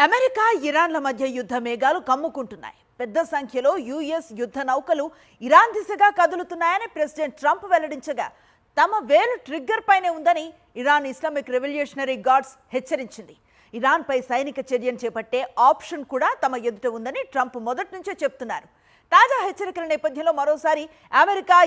America ఇరాన్ల మధ్య యుద్ధ మేఘాలు కమ్ముకుంటున్నాయి. పెద్ద సంఖ్యలో యుఎస్ యుద్ధ నౌకలు ఇరాన్ దిశగా కదులుతున్నాయని ప్రెసిడెంట్ ట్రంప్ వెల్లడించగా తమ వేలు ట్రిగ్గర్ పైనే ఉందని ఇరాన్ ఇస్లామిక్ రెవల్యూషనరీ గార్డ్స్ హెచ్చరించింది. ఇరాన్పై సైనిక చర్యను చేపట్టే ఆప్షన్ కూడా తమ ఎదుట ఉందని ట్రంప్ మొదటి నుంచే చెప్తున్నారు. తాజా హెచ్చరికల నేపథ్యంలో మరోసారి అమెరికా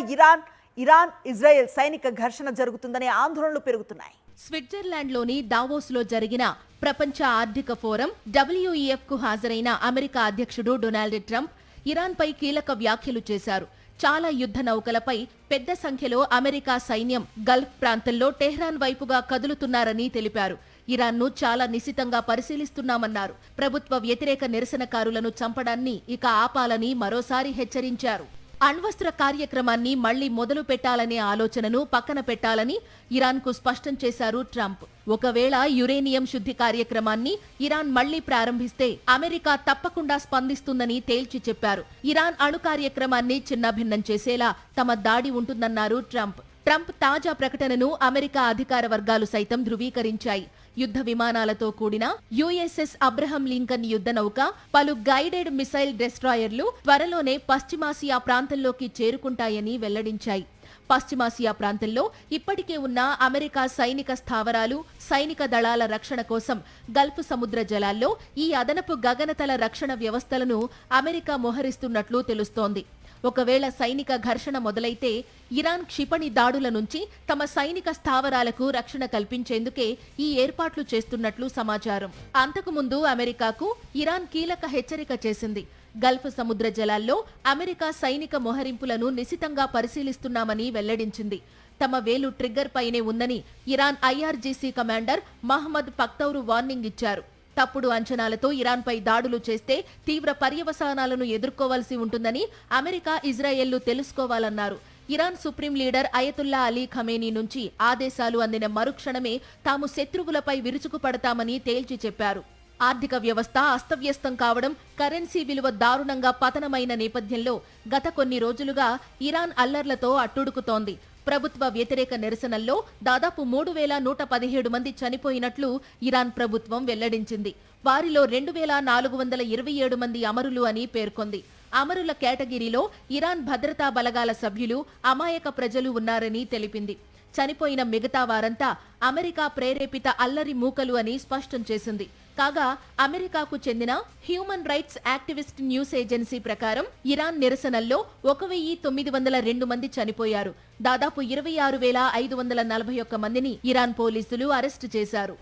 ఇరాన్ ఇజ్రాయెల్ సైనిక ఘర్షణ జరుగుతుందనే ఆందోళనలు పెరుగుతున్నాయి. స్విట్జర్లాండ్లోని దావోస్లో జరిగిన ప్రపంచ ఆర్థిక ఫోరం WEFకు హాజరైన అమెరికా అధ్యక్షుడు డొనాల్డ్ ట్రంప్ ఇరాన్పై కీలక వ్యాఖ్యలు చేశారు. చాలా యుద్ధ నౌకలపై పెద్ద సంఖ్యలో అమెరికా సైన్యం గల్ఫ్ ప్రాంతంలో టెహ్రాన్ వైపుగా కదులుతున్నారని తెలిపారు. ఇరాన్ను చాలా నిశితంగా పరిశీలిస్తున్నామన్నారు. ప్రభుత్వ వ్యతిరేక నిరసనకారులను చంపడాన్ని ఇక ఆపాలని మరోసారి హెచ్చరించారు. అణ్వస్త్ర కార్యక్రమాన్ని మళ్లీ మొదలు పెట్టాలనే ఆలోచనను పక్కన పెట్టాలని ఇరాన్కు స్పష్టం చేశారు ట్రంప్. ఒకవేళ యురేనియం శుద్ధి కార్యక్రమాన్ని ఇరాన్ మళ్లీ ప్రారంభిస్తే అమెరికా తప్పకుండా స్పందిస్తుందని తేల్చి చెప్పారు. ఇరాన్ అణు కార్యక్రమాన్ని చిన్నాభిన్నం చేసేలా తమ దాడి ఉంటుందన్నారు ట్రంప్. ట్రంప్ తాజా ప్రకటనను అమెరికా అధికార వర్గాలు సైతం ధృవీకరించాయి. యుద్ధ విమానాలతో కూడిన USS అబ్రహం లింకన్ యుద్ధ నౌక, పలు గైడెడ్ మిసైల్ డెస్ట్రాయర్లు త్వరలోనే పశ్చిమాసియా ప్రాంతంలోకి చేరుకుంటాయని వెల్లడించాయి. పశ్చిమాసియా ప్రాంతంలో ఇప్పటికే ఉన్న అమెరికా సైనిక స్థావరాలు, సైనిక దళాల రక్షణ కోసం గల్ఫ్ సముద్ర జలాల్లో ఈ అదనపు గగనతల రక్షణ వ్యవస్థలను అమెరికా మోహరిస్తున్నట్లు తెలుస్తోంది. ఒకవేళ సైనిక ఘర్షణ మొదలైతే ఇరాన్ క్షిపణి దాడుల నుంచి తమ సైనిక స్థావరాలకు రక్షణ కల్పించేందుకే ఈ ఏర్పాట్లు చేస్తున్నట్లు సమాచారం. అంతకుముందు అమెరికాకు ఇరాన్ కీలక హెచ్చరిక చేసింది. గల్ఫ్ సముద్ర జలాల్లో అమెరికా సైనిక మోహరింపులను నిశితంగా పరిశీలిస్తున్నామని వెల్లడించింది. తమ వేలు ట్రిగ్గర్ పైనే ఉందని ఇరాన్ IRGC కమాండర్ మహ్మద్ పక్తౌరు వార్నింగ్ ఇచ్చారు. తప్పుడు అంచనాలతో ఇరాన్పై దాడులు చేస్తే తీవ్ర పర్యవసానాలను ఎదుర్కోవాల్సి ఉంటుందని అమెరికా, ఇజ్రాయెల్లు తెలుసుకోవాలన్నారు. Iran supreme leader Ayatollah Ali Khamenei నుంచి ఆదేశాలు అందిన మరుక్షణమే తాము శత్రువులపై విరుచుకుపడతామని తేల్చి చెప్పారు. ఆర్థిక వ్యవస్థ అస్తవ్యస్తం కావడం, కరెన్సీ విలువ దారుణంగా పతనమైన నేపథ్యంలో గత కొన్ని రోజులుగా ఇరాన్ అల్లర్లతో అట్టుడుకుతోంది. ప్రభుత్వ వ్యతిరేక నిరసనల్లో దాదాపు 3117 మంది చనిపోయినట్లు ఇరాన్ ప్రభుత్వం వెల్లడించింది. వారిలో 2427 మంది అమరులు అని పేర్కొంది. అమరుల కేటగిరీలో ఇరాన్ భద్రతా బలగాల సభ్యులు, అమాయక ప్రజలు ఉన్నారని తెలిపింది. చనిపోయిన మిగతా వారంతా అమెరికా ప్రేరేపిత అల్లరి మూకలు అని స్పష్టం చేసింది. కాగా అమెరికాకు చెందిన human rights activist news agency ప్రకారం ఇరాన్ నిరసనల్లో 1902 మంది చనిపోయారు. దాదాపు 26,541 మందిని ఇరాన్ పోలీసులు అరెస్టు చేశారు.